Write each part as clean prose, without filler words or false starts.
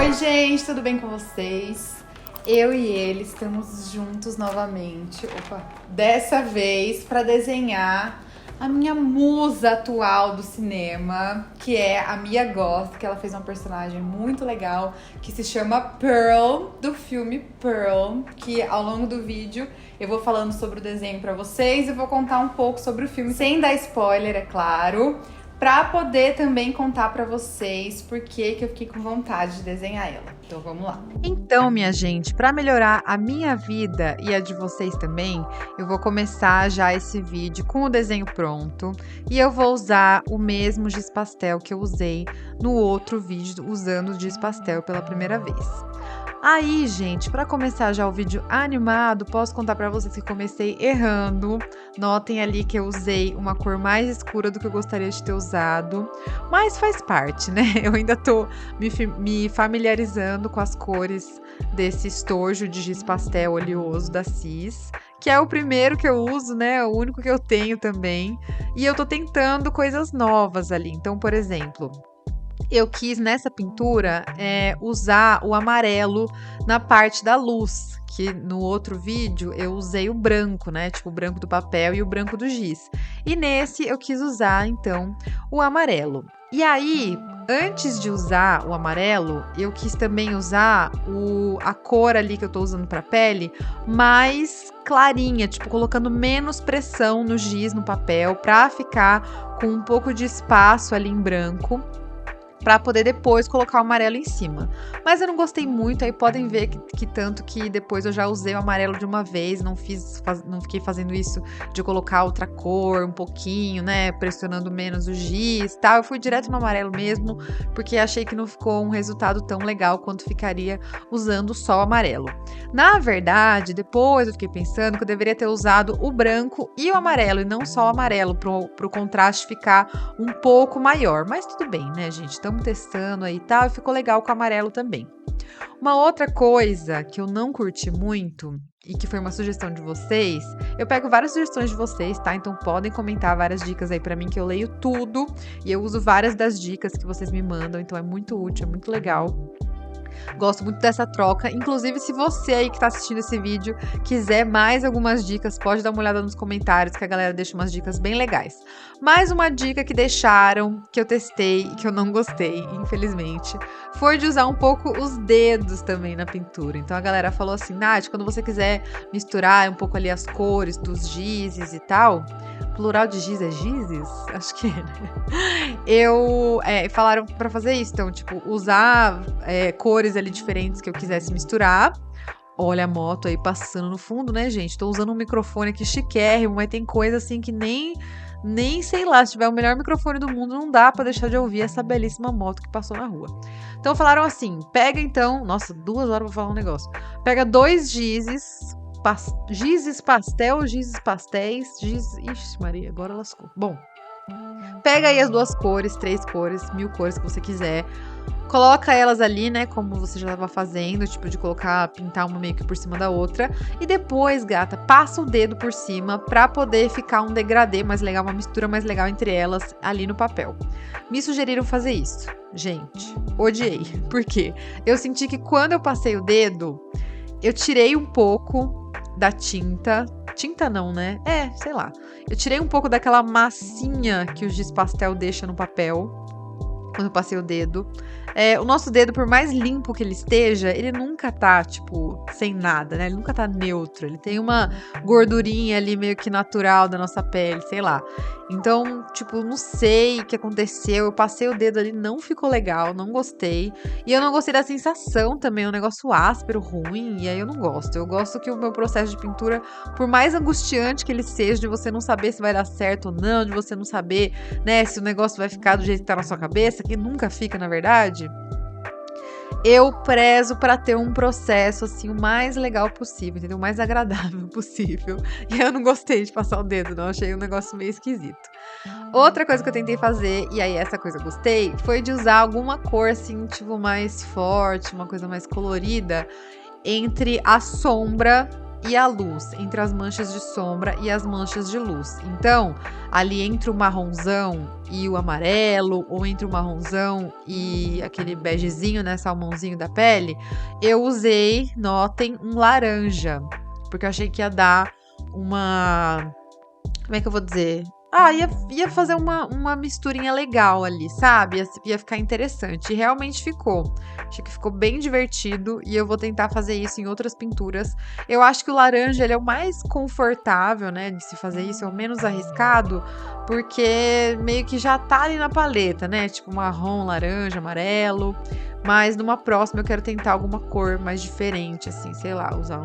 Oi, gente, tudo bem com vocês? Eu e ele estamos juntos novamente. Opa, dessa vez para desenhar a minha musa atual do cinema, que é a Mia Goth, que ela fez uma personagem muito legal que se chama Pearl, do filme Pearl, que ao longo do vídeo eu vou falando sobre o desenho para vocês e vou contar um pouco sobre o filme, sem dar spoiler, é claro, pra poder também contar pra vocês por que eu fiquei com vontade de desenhar ela. Então vamos lá. Então, minha gente, pra melhorar a minha vida e a de vocês também, eu vou começar já esse vídeo com o desenho pronto e eu vou usar o mesmo giz pastel que eu usei no outro vídeo usando o giz pastel pela primeira vez. Aí, gente, para começar já o vídeo animado, posso contar para vocês que comecei errando. Notem ali que eu usei uma cor mais escura do que eu gostaria de ter usado, mas faz parte, né? Eu ainda tô me familiarizando com as cores desse estojo de giz pastel oleoso da Cis, que é o primeiro que eu uso, né? O único que eu tenho também. E eu tô tentando coisas novas ali. Então, por exemplo, eu quis nessa pintura usar o amarelo na parte da luz, que no outro vídeo eu usei o branco, né? Tipo o branco do papel e o branco do giz. E nesse eu quis usar então o amarelo. E aí, antes de usar o amarelo, eu quis também usar a cor ali que eu tô usando pra pele mais clarinha, tipo colocando menos pressão no giz, no papel, pra ficar com um pouco de espaço ali em branco, para poder depois colocar o amarelo em cima. Mas eu não gostei muito, aí podem ver que tanto que depois eu já usei o amarelo de uma vez, não fiquei fazendo isso de colocar outra cor um pouquinho, né, pressionando menos o giz e tal. Eu fui direto no amarelo mesmo, porque achei que não ficou um resultado tão legal quanto ficaria usando só o amarelo. Na verdade, depois eu fiquei pensando que eu deveria ter usado o branco e o amarelo, e não só o amarelo, pro contraste ficar um pouco maior. Mas tudo bem, né, gente? Estamos testando aí e tal, e ficou legal com o amarelo também. Uma outra coisa que eu não curti muito, e que foi uma sugestão de vocês, eu pego várias sugestões de vocês, tá? Então podem comentar várias dicas aí pra mim, que eu leio tudo, e eu uso várias das dicas que vocês me mandam, então é muito útil, é muito legal. Gosto muito dessa troca. Inclusive, se você aí que tá assistindo esse vídeo quiser mais algumas dicas, pode dar uma olhada nos comentários, que a galera deixa umas dicas bem legais. Mais uma dica que deixaram, que eu testei e que eu não gostei, infelizmente, foi de usar um pouco os dedos também na pintura. Então a galera falou assim, Nath, quando você quiser misturar um pouco ali as cores dos gizes e tal, plural de giz é gizes? Acho que é, né? Falaram pra fazer isso, então, tipo, usar cores ali diferentes que eu quisesse misturar. Olha a moto aí passando no fundo, né, gente? Tô usando um microfone aqui chiquérrimo, mas tem coisa assim que nem sei lá, se tiver o melhor microfone do mundo, não dá pra deixar de ouvir essa belíssima moto que passou na rua. Então falaram assim, pega então, nossa, 2 horas pra falar um negócio. Pega 2 gizes, gizes pastel, gizes pastéis, Ixi Maria, agora lascou. Bom, pega aí as 2 cores, 3 cores, 1000 cores que você quiser. Coloca elas ali, né, como você já estava fazendo, tipo de pintar uma meio que por cima da outra. E depois, gata, passa o dedo por cima pra poder ficar um degradê mais legal, uma mistura mais legal entre elas ali no papel. Me sugeriram fazer isso. Gente, odiei. Por quê? Eu senti que quando eu passei o dedo, eu tirei um pouco da tinta. Tinta não, né? Sei lá. Eu tirei um pouco daquela massinha que o giz pastel deixa no papel quando eu passei o dedo. O nosso dedo, por mais limpo que ele esteja, ele nunca tá, tipo, sem nada, né? Ele nunca tá neutro. Ele tem uma gordurinha ali meio que natural da nossa pele, sei lá. Então, tipo, não sei o que aconteceu. Eu passei o dedo ali, não ficou legal, não gostei. E eu não gostei da sensação também, um negócio áspero, ruim, e aí eu não gosto. Eu gosto que o meu processo de pintura, por mais angustiante que ele seja, de você não saber se vai dar certo ou não, de você não saber, né, se o negócio vai ficar do jeito que tá na sua cabeça, que nunca fica, na verdade, eu prezo pra ter um processo assim o mais legal possível, entendeu? O mais agradável possível. E eu não gostei de passar o dedo, não. Achei um negócio meio esquisito. Outra coisa que eu tentei fazer, e aí essa coisa eu gostei, foi de usar alguma cor assim, tipo, mais forte, uma coisa mais colorida, entre a sombra e a luz, entre as manchas de sombra e as manchas de luz. Então, ali entre o marronzão e o amarelo, ou entre o marronzão e aquele begezinho, né, salmãozinho da pele, eu usei, notem, um laranja, porque eu achei que ia dar uma... Como é que eu vou dizer? Ia fazer uma misturinha legal ali, sabe? Ia ficar interessante. E realmente ficou. Achei que ficou bem divertido e eu vou tentar fazer isso em outras pinturas. Eu acho que o laranja, ele é o mais confortável, né, de se fazer isso, é o menos arriscado, porque meio que já tá ali na paleta, né? Tipo marrom, laranja, amarelo. Mas numa próxima eu quero tentar alguma cor mais diferente, assim, sei lá, usar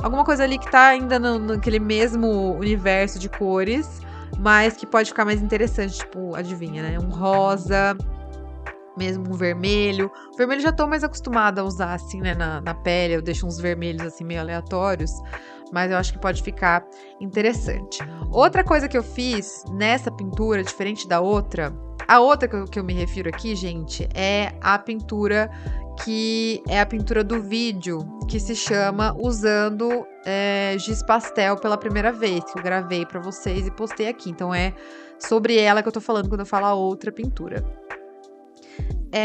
alguma coisa ali que tá ainda naquele mesmo universo de cores, mas que pode ficar mais interessante, tipo, adivinha, né? Um rosa, mesmo um vermelho. O vermelho já tô mais acostumada a usar, assim, né, na pele. Eu deixo uns vermelhos, assim, meio aleatórios, mas eu acho que pode ficar interessante. Outra coisa que eu fiz nessa pintura, diferente da outra, a outra que eu me refiro aqui, gente, é a pintura que é a pintura do vídeo, que se chama Usando Giz Pastel pela primeira vez, que eu gravei pra vocês e postei aqui. Então é sobre ela que eu tô falando quando eu falo a outra pintura.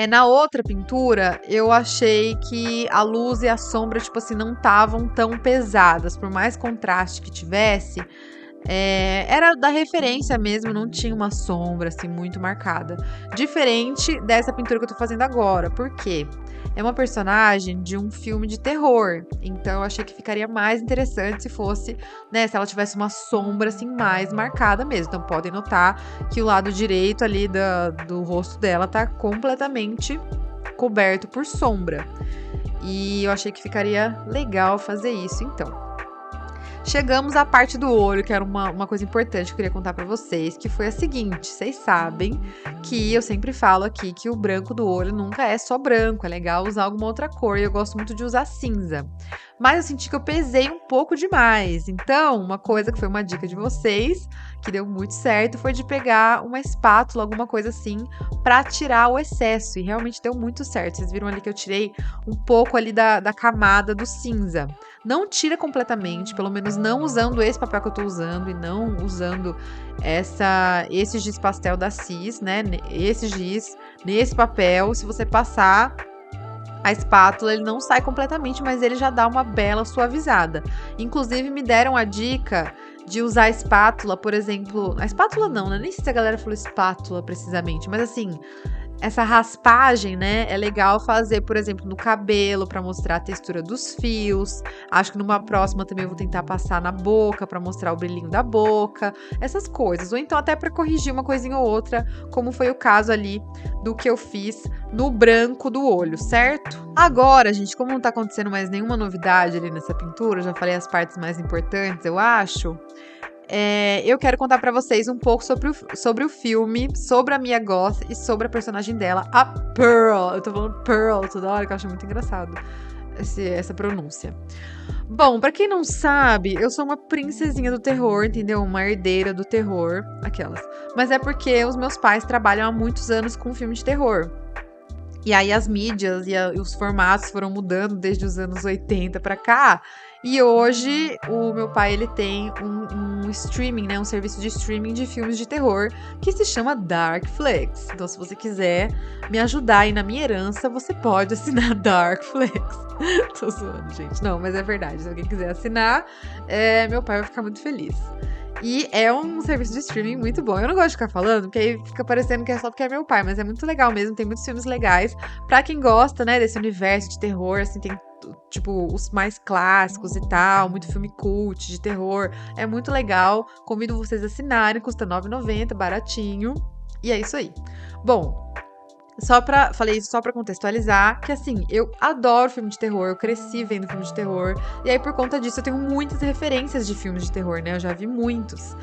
Na outra pintura, eu achei que a luz e a sombra, tipo assim, não estavam tão pesadas. Por mais contraste que tivesse, era da referência mesmo, não tinha uma sombra, assim, muito marcada. Diferente dessa pintura que eu tô fazendo agora. Por quê? É uma personagem de um filme de terror. Então, eu achei que ficaria mais interessante se fosse, né, se ela tivesse uma sombra, assim, mais marcada mesmo. Então, podem notar que o lado direito ali do rosto dela tá completamente coberto por sombra. E eu achei que ficaria legal fazer isso, então. Chegamos à parte do olho, que era uma coisa importante que eu queria contar pra vocês, que foi a seguinte: vocês sabem que eu sempre falo aqui que o branco do olho nunca é só branco, é legal usar alguma outra cor, e eu gosto muito de usar cinza. Mas eu senti que eu pesei um pouco demais. Então, uma coisa que foi uma dica de vocês, que deu muito certo, foi de pegar uma espátula, alguma coisa assim, pra tirar o excesso. E realmente deu muito certo. Vocês viram ali que eu tirei um pouco ali da camada do cinza. Não tira completamente, pelo menos não usando esse papel que eu tô usando e não usando esse giz pastel da Cis, né? Esse giz nesse papel. Se você passar a espátula, ele não sai completamente, mas ele já dá uma bela suavizada. Inclusive, me deram a dica de usar a espátula, por exemplo... A espátula não, né? Nem sei se a galera falou espátula precisamente, mas assim... Essa raspagem, né, é legal fazer, por exemplo, no cabelo, para mostrar a textura dos fios. Acho que numa próxima também eu vou tentar passar na boca, para mostrar o brilhinho da boca. Essas coisas. Ou então até para corrigir uma coisinha ou outra, como foi o caso ali do que eu fiz no branco do olho, certo? Agora, gente, como não tá acontecendo mais nenhuma novidade ali nessa pintura, já falei as partes mais importantes, eu acho... eu quero contar pra vocês um pouco sobre o filme, sobre a Mia Goth e sobre a personagem dela, a Pearl. Eu tô falando Pearl toda hora, que eu acho muito engraçado essa pronúncia. Bom, pra quem não sabe, eu sou uma princesinha do terror, entendeu? Uma herdeira do terror, aquelas. Mas é porque os meus pais trabalham há muitos anos com filme de terror. E aí as mídias e os formatos foram mudando desde os anos 80 pra cá. E hoje o meu pai, ele tem um streaming, né, um serviço de streaming de filmes de terror que se chama Darkflix. Então, se você quiser me ajudar aí na minha herança, você pode assinar Darkflix. Tô zoando, gente. Não, mas é verdade. Se alguém quiser assinar, meu pai vai ficar muito feliz. E é um serviço de streaming muito bom. Eu não gosto de ficar falando, porque aí fica parecendo que é só porque é meu pai, mas é muito legal mesmo, tem muitos filmes legais. Pra quem gosta, né, desse universo de terror, assim, tem tipo os mais clássicos e tal, muito filme cult de terror. É muito legal. Convido vocês a assinarem, custa R$ 9,90, baratinho. E é isso aí. Bom, falei isso só pra contextualizar, que assim, eu adoro filme de terror, eu cresci vendo filme de terror, e aí por conta disso eu tenho muitas referências de filmes de terror, né, eu já vi muitos.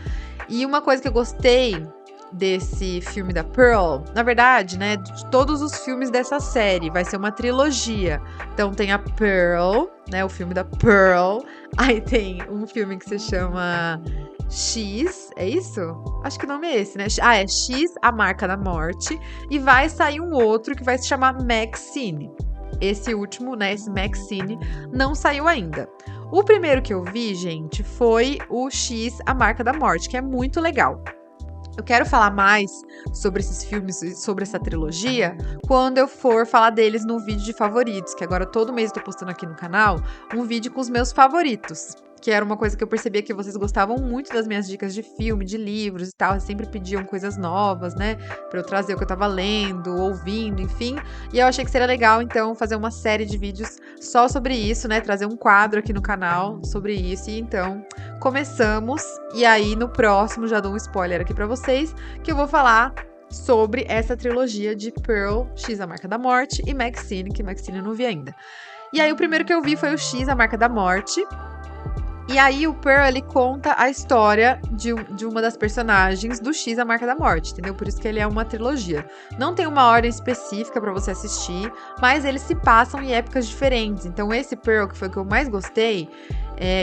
E uma coisa que eu gostei desse filme da Pearl, na verdade, né, de todos os filmes dessa série, vai ser uma trilogia. Então tem a Pearl, né, o filme da Pearl, aí tem um filme que se chama X, é isso? Acho que o nome é esse, né? É X, A Marca da Morte, e vai sair um outro que vai se chamar Maxine. esse último, né, esse Maxine, não saiu ainda. O primeiro que eu vi, gente, foi o X, A Marca da Morte, que é muito legal. Eu quero falar mais sobre esses filmes, sobre essa trilogia, quando eu for falar deles no vídeo de favoritos, que agora todo mês eu tô postando aqui no canal um vídeo com os meus favoritos. Que era uma coisa que eu percebia que vocês gostavam muito das minhas dicas de filme, de livros e tal. Vocês sempre pediam coisas novas, né? Pra eu trazer o que eu tava lendo, ouvindo, enfim. E eu achei que seria legal, então, fazer uma série de vídeos só sobre isso, né? Trazer um quadro aqui no canal sobre isso. E então, começamos. E aí, no próximo, já dou um spoiler aqui pra vocês, que eu vou falar sobre essa trilogia de Pearl, X, A Marca da Morte, e Maxine, que Maxine eu não vi ainda. E aí, o primeiro que eu vi foi o X, A Marca da Morte. E aí o Pearl, ele conta a história de uma das personagens do X, A Marca da Morte, entendeu? Por isso que ele é uma trilogia. Não tem uma ordem específica pra você assistir, mas eles se passam em épocas diferentes. Então esse Pearl, que foi o que eu mais gostei,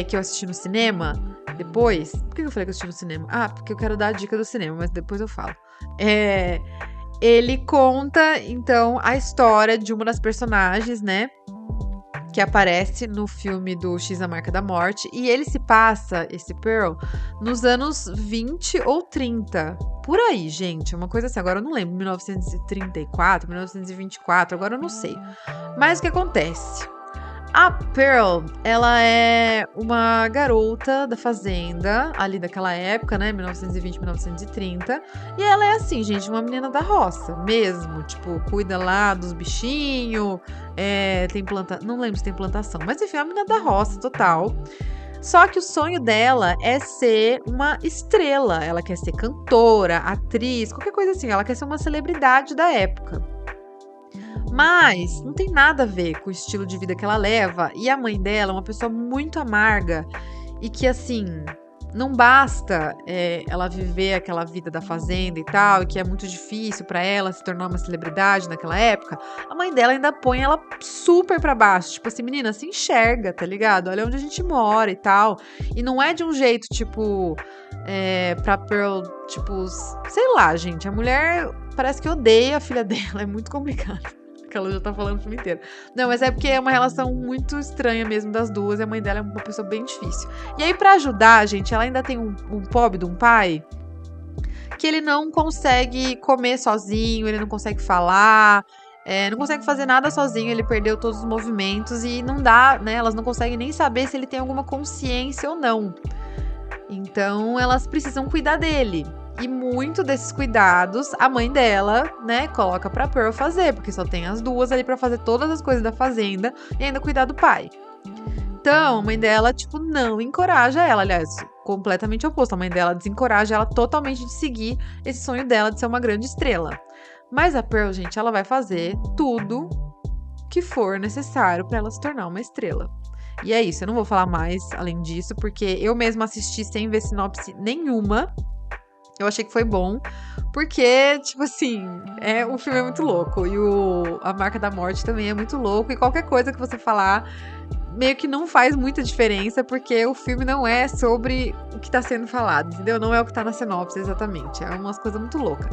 que eu assisti no cinema, depois... Por que eu falei que eu assisti no cinema? Ah, porque eu quero dar a dica do cinema, mas depois eu falo. Ele conta, então, a história de uma das personagens, né? Que aparece no filme do X, A Marca da Morte, e ele se passa, esse Pearl, nos anos 20 ou 30, por aí, gente, uma coisa assim, agora eu não lembro, 1934, 1924, agora eu não sei, mas o que acontece? A Pearl, ela é uma garota da fazenda, ali daquela época, né, 1920, 1930, e ela é assim, gente, uma menina da roça, mesmo, tipo, cuida lá dos bichinhos, tem não lembro se tem plantação, mas enfim, é uma menina da roça total. Só que o sonho dela é ser uma estrela, ela quer ser cantora, atriz, qualquer coisa assim, ela quer ser uma celebridade da época. Mas não tem nada a ver com o estilo de vida que ela leva. E a mãe dela é uma pessoa muito amarga. E que, assim, não basta ela viver aquela vida da fazenda e tal, e que é muito difícil pra ela se tornar uma celebridade naquela época. A mãe dela ainda põe ela super pra baixo. Tipo assim, menina, se enxerga, tá ligado? Olha onde a gente mora e tal. E não é de um jeito, tipo, pra Pearl, tipo, sei lá, gente. A mulher parece que odeia a filha dela. É muito complicado. Que ela já tá falando o filme inteiro. Não, mas é porque é uma relação muito estranha mesmo das duas, e a mãe dela é uma pessoa bem difícil. E aí, pra ajudar, gente, ela ainda tem um pobre de um pai que ele não consegue comer sozinho, ele não consegue falar, não consegue fazer nada sozinho, ele perdeu todos os movimentos e não dá, né? Elas não conseguem nem saber se ele tem alguma consciência ou não. Então, elas precisam cuidar dele. E muito desses cuidados, a mãe dela, né, coloca pra Pearl fazer, porque só tem as duas ali pra fazer todas as coisas da fazenda e ainda cuidar do pai. Então, a mãe dela, tipo, não encoraja ela. Aliás, completamente oposto. A mãe dela desencoraja ela totalmente de seguir esse sonho dela de ser uma grande estrela. Mas a Pearl, gente, ela vai fazer tudo que for necessário pra ela se tornar uma estrela. E é isso, eu não vou falar mais além disso, porque eu mesma assisti sem ver sinopse nenhuma. Eu achei que foi bom, porque, tipo assim, o filme é muito louco. E A Marca da Morte também é muito louco. E qualquer coisa que você falar, meio que não faz muita diferença, porque o filme não é sobre o que tá sendo falado, entendeu? Não é o que tá na sinopse, exatamente. É umas coisas muito loucas.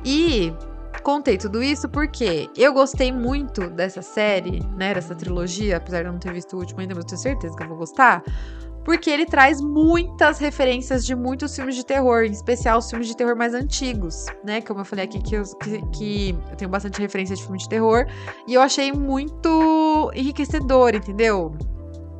E contei tudo isso porque eu gostei muito dessa série, né, dessa trilogia, apesar de eu não ter visto o último ainda, mas eu tenho certeza que eu vou gostar. Porque ele traz muitas referências de muitos filmes de terror, em especial os filmes de terror mais antigos, né? Como eu falei aqui, que eu tenho bastante referência de filme de terror. E eu achei muito enriquecedor, entendeu?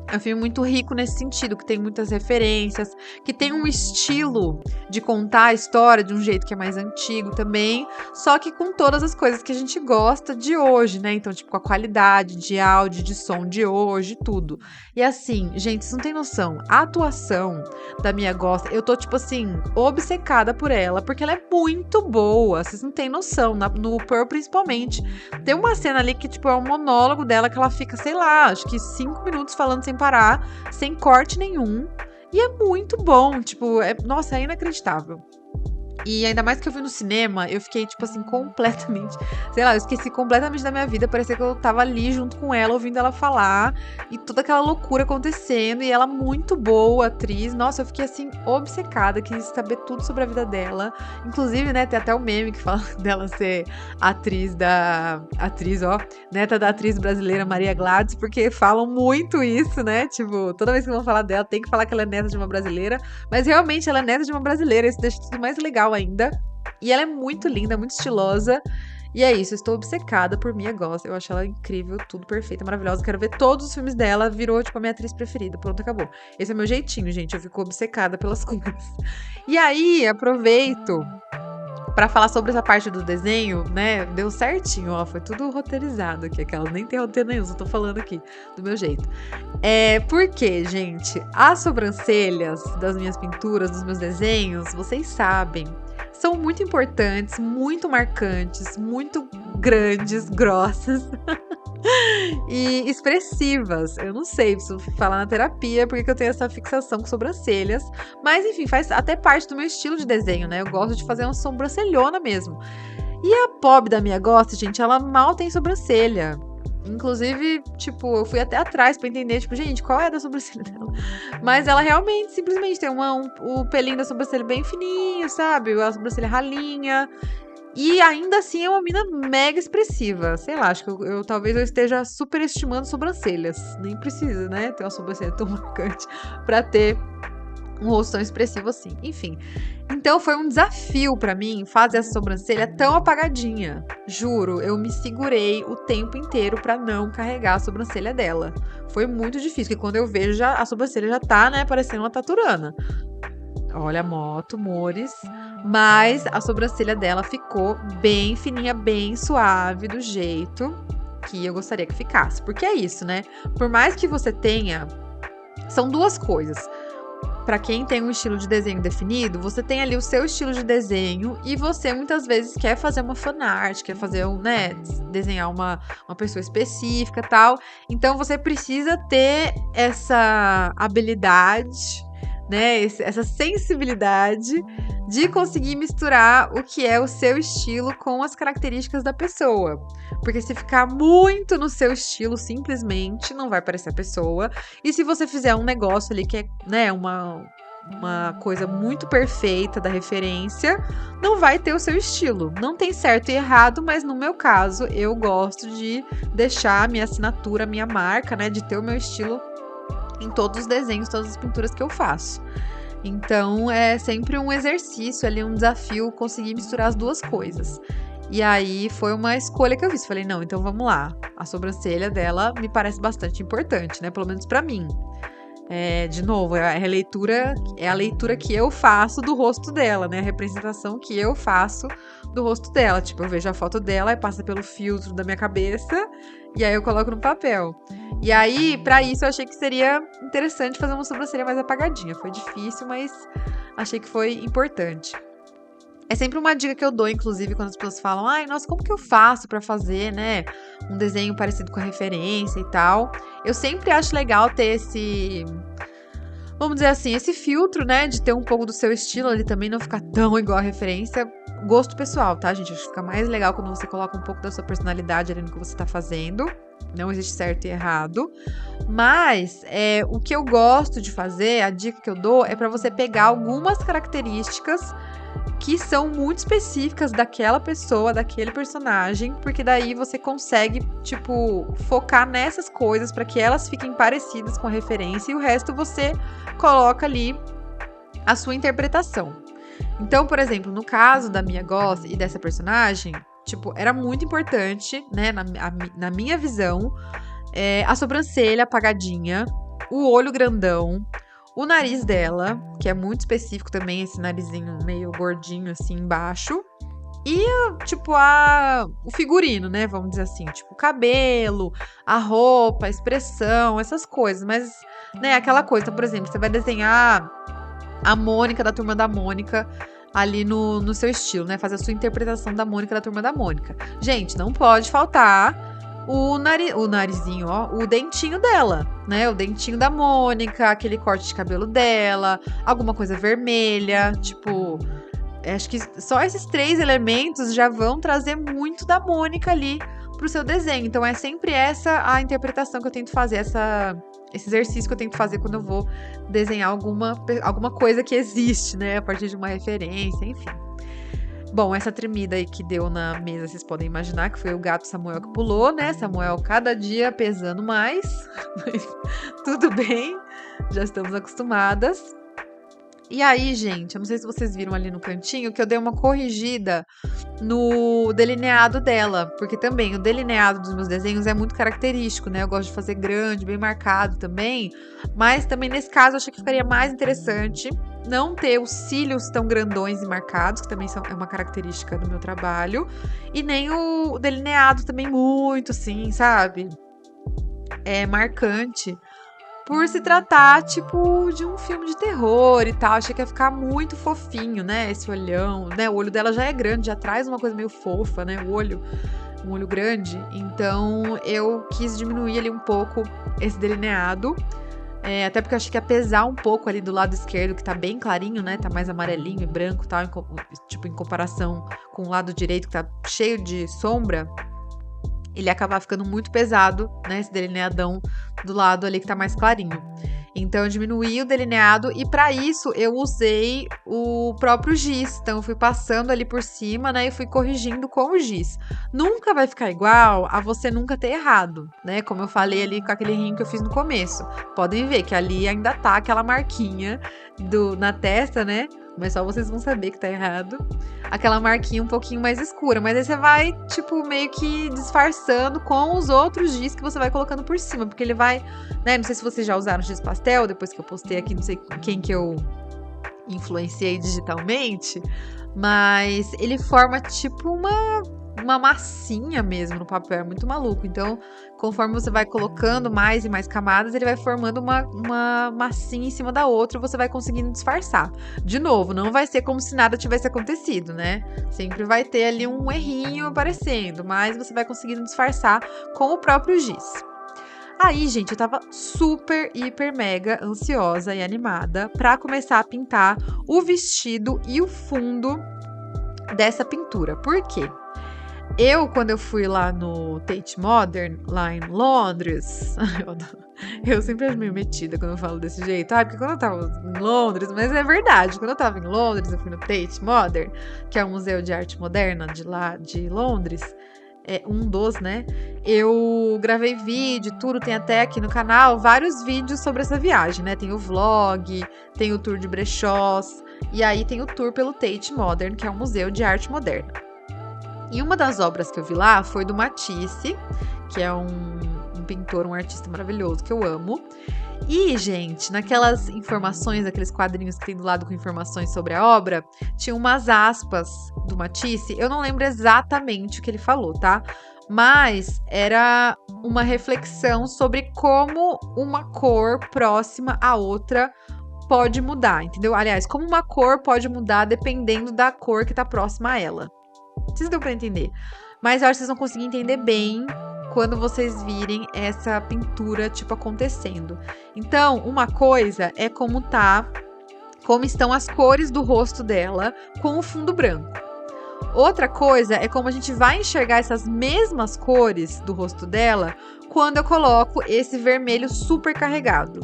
É um filme muito rico nesse sentido, que tem muitas referências, que tem um estilo de contar a história de um jeito que é mais antigo também, só que com todas as coisas que a gente gosta de hoje, né? Então, tipo, com a qualidade de áudio, de som de hoje, tudo. E assim, gente, vocês não tem noção, a atuação da Mia Goth, eu tô, tipo assim, obcecada por ela, porque ela é muito boa, vocês não tem noção, no Pearl principalmente. Tem uma cena ali que, tipo, é um monólogo dela que ela fica, sei lá, acho que 5 minutos falando sem parar, sem corte nenhum. E é muito bom, tipo, nossa, é inacreditável. E ainda mais que eu vi no cinema, eu fiquei, tipo assim, completamente... Sei lá, eu esqueci completamente da minha vida. Parecia que eu tava ali junto com ela, ouvindo ela falar. E toda aquela loucura acontecendo. E ela muito boa, atriz. Nossa, eu fiquei, assim, obcecada. Quis saber tudo sobre a vida dela. Inclusive, né, tem até o meme que fala dela ser neta da atriz brasileira Maria Gladys. Porque falam muito isso, né? Tipo, toda vez que vão falar dela, tem que falar que ela é neta de uma brasileira. Mas realmente ela é neta de uma brasileira. Isso deixa tudo mais legal ainda. E ela é muito linda, muito estilosa. E é isso, eu estou obcecada por Mia Goth. Eu acho ela incrível, tudo perfeita, maravilhosa. Quero ver todos os filmes dela. Virou, tipo, a minha atriz preferida. Pronto, acabou. Esse é meu jeitinho, gente. Eu fico obcecada pelas coisas. E aí, aproveito pra falar sobre essa parte do desenho, né? Deu certinho, ó. Foi tudo roteirizado aqui. Aquela nem tem roteiro nenhum, só tô falando aqui do meu jeito. Porque, gente, as sobrancelhas das minhas pinturas, dos meus desenhos, vocês sabem, são muito importantes, muito marcantes, muito grandes, grossas e expressivas. Eu não sei, preciso falar na terapia porque eu tenho essa fixação com sobrancelhas. Mas, enfim, faz até parte do meu estilo de desenho, né? Eu gosto de fazer uma sobrancelhona mesmo. E a pobre da Mia Goth, gente, ela mal tem sobrancelha. Inclusive, tipo, eu fui até atrás pra entender, tipo, gente, qual é da sobrancelha dela? Mas ela realmente, simplesmente tem o pelinho da sobrancelha bem fininho, sabe? A sobrancelha ralinha. E ainda assim é uma mina mega expressiva. Sei lá, acho que talvez eu esteja superestimando sobrancelhas. Nem precisa, né? Ter uma sobrancelha tão marcante pra ter um rosto tão expressivo assim. Enfim. Então foi um desafio pra mim fazer essa sobrancelha tão apagadinha. Juro, eu me segurei o tempo inteiro pra não carregar a sobrancelha dela. Foi muito difícil, porque quando eu vejo, a sobrancelha já tá, né, parecendo uma taturana. Olha a moto, amores. Mas a sobrancelha dela ficou bem fininha, bem suave, do jeito que eu gostaria que ficasse. Porque é isso, né? Por mais que você tenha... São duas coisas. Pra quem tem um estilo de desenho definido, você tem ali o seu estilo de desenho e você muitas vezes quer fazer uma fanart, quer fazer desenhar uma pessoa específica e tal. Então você precisa ter essa habilidade, né, essa sensibilidade de conseguir misturar o que é o seu estilo com as características da pessoa. Porque se ficar muito no seu estilo, simplesmente não vai parecer a pessoa. E se você fizer um negócio ali que é, né, uma coisa muito perfeita da referência, não vai ter o seu estilo. Não tem certo e errado, mas no meu caso, eu gosto de deixar a minha assinatura, a minha marca, né, de ter o meu estilo em todos os desenhos, todas as pinturas que eu faço. Então, é sempre um exercício ali, um desafio conseguir misturar as duas coisas. E aí, foi uma escolha que eu fiz. Falei, não, então vamos lá. A sobrancelha dela me parece bastante importante, né? Pelo menos pra mim. De novo, é a leitura que eu faço do rosto dela, né? A representação que eu faço do rosto dela. Tipo, eu vejo a foto dela e passa pelo filtro da minha cabeça e aí eu coloco no papel. E aí, pra isso, eu achei que seria interessante fazer uma sobrancelha mais apagadinha. Foi difícil, mas achei que foi importante. É sempre uma dica que eu dou, inclusive, quando as pessoas falam, ai, nossa, como que eu faço pra fazer, né, um desenho parecido com a referência e tal. Eu sempre acho legal ter vamos dizer assim, esse filtro, né, de ter um pouco do seu estilo ali também, não ficar tão igual a referência. Gosto pessoal, tá, gente? Acho que fica mais legal quando você coloca um pouco da sua personalidade ali no que você tá fazendo. Não existe certo e errado. Mas o que eu gosto de fazer, a dica que eu dou, é pra você pegar algumas características que são muito específicas daquela pessoa, daquele personagem, porque daí você consegue, tipo, focar nessas coisas para que elas fiquem parecidas com a referência e o resto você coloca ali a sua interpretação. Então, por exemplo, no caso da Mia Goth e dessa personagem, tipo, era muito importante, né, na minha visão, a sobrancelha apagadinha, o olho grandão, o nariz dela, que é muito específico também, esse narizinho meio gordinho assim embaixo. E, tipo, o figurino, né? Vamos dizer assim. Tipo, o cabelo, a roupa, a expressão, essas coisas. Mas, né, aquela coisa. Então, por exemplo, você vai desenhar a Mônica da Turma da Mônica ali no seu estilo, né? Fazer a sua interpretação da Mônica da Turma da Mônica. Gente, não pode faltar o narizinho, ó, o dentinho dela, né? O dentinho da Mônica, aquele corte de cabelo dela, alguma coisa vermelha, tipo, Acho que só esses 3 elementos já vão trazer muito da Mônica ali pro seu desenho. Então é sempre essa a interpretação que eu tento fazer, esse exercício que eu tento fazer quando eu vou desenhar alguma coisa que existe, né? A partir de uma referência, enfim. Bom, essa tremida aí que deu na mesa, vocês podem imaginar que foi o gato Samuel que pulou, né? Samuel cada dia pesando mais, mas tudo bem, já estamos acostumadas. E aí, gente, eu não sei se vocês viram ali no cantinho que eu dei uma corrigida no delineado dela, porque também o delineado dos meus desenhos é muito característico, né? Eu gosto de fazer grande, bem marcado também, mas também nesse caso eu achei que ficaria mais interessante não ter os cílios tão grandões e marcados, que também é uma característica do meu trabalho, e nem o delineado também muito, assim, sabe? É marcante. Por se tratar, tipo, de um filme de terror e tal. Achei que ia ficar muito fofinho, né? Esse olhão, né? O olho dela já é grande, já traz uma coisa meio fofa, né? Um olho grande. Então, eu quis diminuir ali um pouco esse delineado. Até porque eu achei que ia pesar um pouco ali do lado esquerdo, que tá bem clarinho, né? Tá mais amarelinho e branco e tal, tipo, em comparação com o lado direito, que tá cheio de sombra. Ele ia acabar ficando muito pesado, né? Esse delineadão do lado ali que tá mais clarinho. Então, eu diminuí o delineado e para isso eu usei o próprio giz. Então, eu fui passando ali por cima, né? E fui corrigindo com o giz. Nunca vai ficar igual a você nunca ter errado, né? Como eu falei ali com aquele rinho que eu fiz no começo. Podem ver que ali ainda tá aquela marquinha na testa, né? Mas só vocês vão saber que tá errado. Aquela marquinha um pouquinho mais escura. Mas aí você vai, tipo, meio que disfarçando com os outros giz que você vai colocando por cima. Porque ele vai, né? Não sei se vocês já usaram giz pastel, depois que eu postei aqui, não sei quem que eu influenciei digitalmente. Mas ele forma, tipo, uma massinha mesmo no papel, é muito maluco. Então, conforme você vai colocando mais e mais camadas, ele vai formando uma massinha em cima da outra e você vai conseguindo disfarçar. De novo, não vai ser como se nada tivesse acontecido, né? Sempre vai ter ali um errinho aparecendo, mas você vai conseguindo disfarçar com o próprio giz. Aí, gente, eu tava super, hiper, mega ansiosa e animada pra começar a pintar o vestido e o fundo dessa pintura. Por quê? Quando eu fui lá no Tate Modern, lá em Londres, eu sempre acho meio metida quando eu falo desse jeito. Porque quando eu tava em Londres, mas é verdade, quando eu tava em Londres, eu fui no Tate Modern, que é um museu de arte moderna de lá de Londres, né? Eu gravei vídeo, tudo, tem até aqui no canal vários vídeos sobre essa viagem, né? Tem o vlog, tem o tour de brechós, e aí tem o tour pelo Tate Modern, que é um museu de arte moderna. E uma das obras que eu vi lá foi do Matisse, que é um pintor, um artista maravilhoso que eu amo. E, gente, naquelas informações, aqueles quadrinhos que tem do lado com informações sobre a obra, tinha umas aspas do Matisse. Eu não lembro exatamente o que ele falou, tá? Mas era uma reflexão sobre como uma cor próxima à outra pode mudar, entendeu? Aliás, como uma cor pode mudar dependendo da cor que tá próxima a ela. Vocês deu pra entender. Mas eu acho que vocês vão conseguir entender bem quando vocês virem essa pintura, tipo, acontecendo. Então, uma coisa é como estão as cores do rosto dela com o fundo branco. Outra coisa é como a gente vai enxergar essas mesmas cores do rosto dela quando eu coloco esse vermelho super carregado,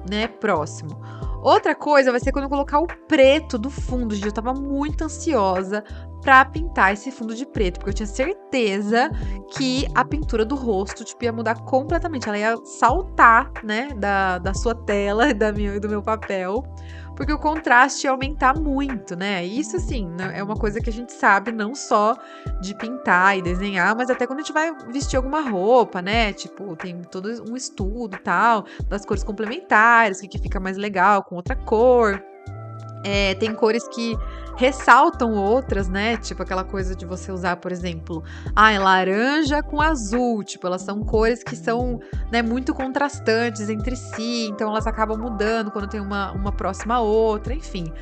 né, próximo. Outra coisa vai ser quando eu colocar o preto do fundo. Gente, eu tava muito ansiosa pra pintar esse fundo de preto, porque eu tinha certeza que a pintura do rosto, tipo, ia mudar completamente. Ela ia saltar, né, da sua tela e do meu papel, porque o contraste ia aumentar muito, né? Isso, assim, é uma coisa que a gente sabe não só de pintar e desenhar, mas até quando a gente vai vestir alguma roupa, né? Tipo, tem todo um estudo e tal, das cores complementares, o que fica mais legal com outra cor. Tem cores que ressaltam outras, né? Tipo aquela coisa de você usar, por exemplo, laranja com azul. Tipo, elas são cores que são, né, muito contrastantes entre si. Então, elas acabam mudando quando tem uma próxima a outra, enfim.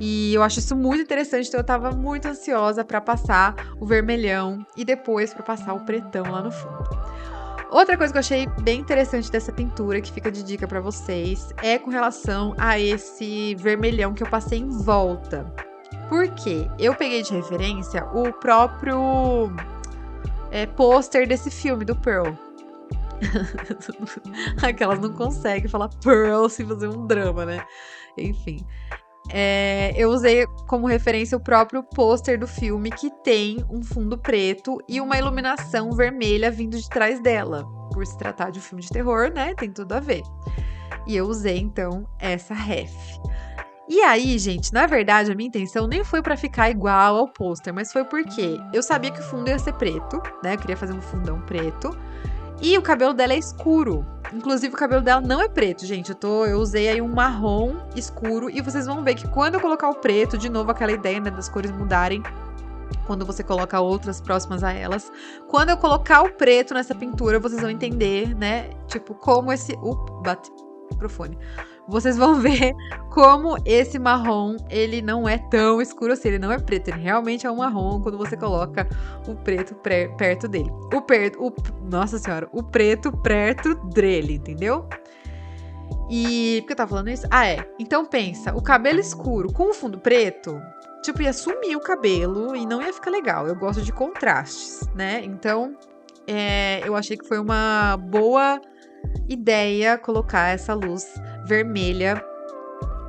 E eu acho isso muito interessante. Então, eu tava muito ansiosa pra passar o vermelhão e depois pra passar o pretão lá no fundo. Outra coisa que eu achei bem interessante dessa pintura, que fica de dica pra vocês, é com relação a esse vermelhão que eu passei em volta. Porque eu peguei de referência o próprio pôster desse filme, do Pearl. Aquelas não conseguem falar Pearl sem fazer um drama, né? Enfim. Eu usei como referência o próprio pôster do filme, que tem um fundo preto e uma iluminação vermelha vindo de trás dela. Por se tratar de um filme de terror, né? Tem tudo a ver. E eu usei, então, essa ref. E aí, gente, na verdade, a minha intenção nem foi pra ficar igual ao pôster, mas foi porque eu sabia que o fundo ia ser preto, né? Eu queria fazer um fundão preto. E o cabelo dela é escuro. Inclusive, o cabelo dela não é preto, gente. Eu usei aí um marrom escuro. E vocês vão ver que quando eu colocar o preto, de novo, aquela ideia, né, das cores mudarem quando você coloca outras próximas a elas. Quando eu colocar o preto nessa pintura, vocês vão entender, né? Tipo, como esse... bate o microfone. Vocês vão ver como esse marrom, ele não é tão escuro assim, ele não é preto, ele realmente é um marrom quando você coloca o preto perto dele. Nossa senhora, o preto perto dele, entendeu? E por que eu tava falando isso? Então pensa, o cabelo escuro com o fundo preto, tipo, ia sumir o cabelo e não ia ficar legal. Eu gosto de contrastes, né? Então, eu achei que foi uma boa ideia colocar essa luz vermelha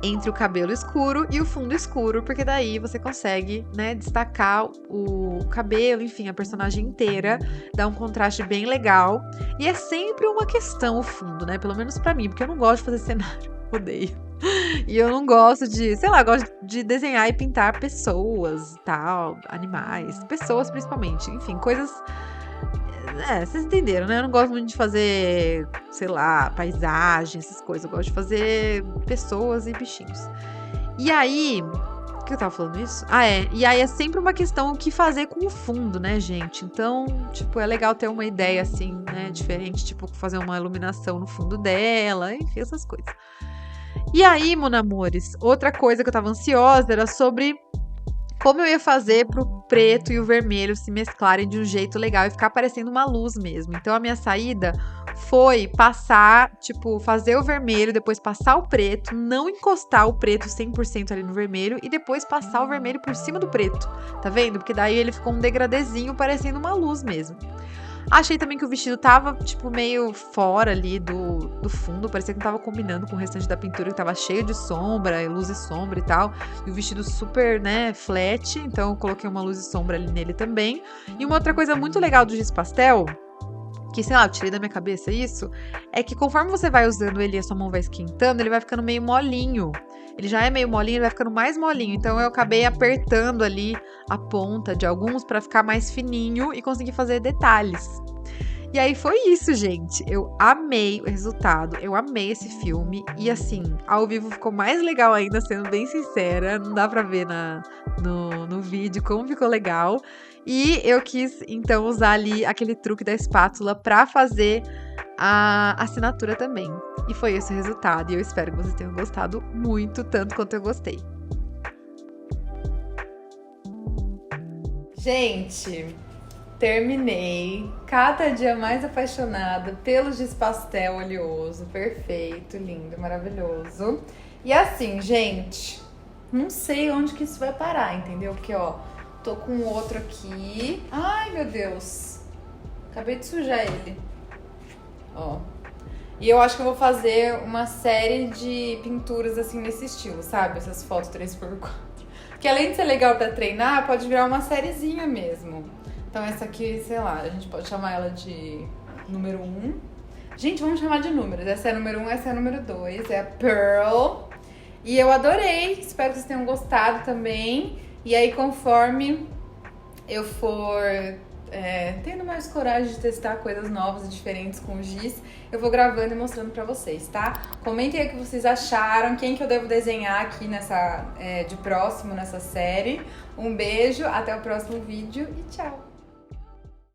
entre o cabelo escuro e o fundo escuro, porque daí você consegue, né, destacar o cabelo, enfim, a personagem inteira, dá um contraste bem legal. E é sempre uma questão o fundo, né, pelo menos pra mim, porque eu não gosto de fazer cenário, odeio. E eu não gosto de, gosto de desenhar e pintar pessoas e tal, animais, pessoas principalmente, enfim, coisas... vocês entenderam, né? Eu não gosto muito de fazer, paisagem, essas coisas. Eu gosto de fazer pessoas e bichinhos. E aí... Por que eu tava falando isso? E aí é sempre uma questão o que fazer com o fundo, né, gente? Então, tipo, é legal ter uma ideia, assim, né, diferente. Tipo, fazer uma iluminação no fundo dela, enfim, essas coisas. E aí, mon amores, outra coisa que eu tava ansiosa era sobre... como eu ia fazer pro preto e o vermelho se mesclarem de um jeito legal e ficar parecendo uma luz mesmo. Então, a minha saída foi passar, fazer o vermelho, depois passar o preto, não encostar o preto 100% ali no vermelho e depois passar o vermelho por cima do preto. Tá vendo? Porque daí ele ficou um degradezinho parecendo uma luz mesmo. Achei também que o vestido tava, meio fora ali do fundo. Parecia que não tava combinando com o restante da pintura, que tava cheio de sombra, luz e sombra e tal. E o vestido super, né, flat. Então, eu coloquei uma luz e sombra ali nele também. E uma outra coisa muito legal do giz pastel, que, eu tirei da minha cabeça isso, é que conforme você vai usando ele e a sua mão vai esquentando, ele vai ficando meio molinho. Ele já é meio molinho, ele vai ficando mais molinho. Então, eu acabei apertando ali a ponta de alguns pra ficar mais fininho e conseguir fazer detalhes. E aí foi isso, gente. Eu amei o resultado, eu amei esse filme. E assim, ao vivo ficou mais legal ainda, sendo bem sincera. Não dá pra ver no vídeo como ficou legal. E eu quis, então, usar ali aquele truque da espátula pra fazer a assinatura também. E foi esse o resultado. E eu espero que vocês tenham gostado muito, tanto quanto eu gostei. Gente, terminei. Cada dia mais apaixonada pelo giz pastel oleoso. Perfeito, lindo, maravilhoso. E assim, gente, não sei onde que isso vai parar, entendeu? Porque, ó, tô com outro aqui. Ai, meu Deus. Acabei de sujar ele. Ó. E eu acho que eu vou fazer uma série de pinturas assim nesse estilo, sabe? Essas fotos 3x4. Que além de ser legal pra treinar, pode virar uma sériezinha mesmo. Então essa aqui, a gente pode chamar ela de número 1. Gente, vamos chamar de números. Essa é a número 1, essa é a número 2. É a Pearl. E eu adorei. Espero que vocês tenham gostado também. E aí, conforme eu for tendo mais coragem de testar coisas novas e diferentes com o giz, eu vou gravando e mostrando pra vocês, tá? Comentem aí o que vocês acharam, quem que eu devo desenhar aqui de próximo nessa série. Um beijo, até o próximo vídeo e tchau!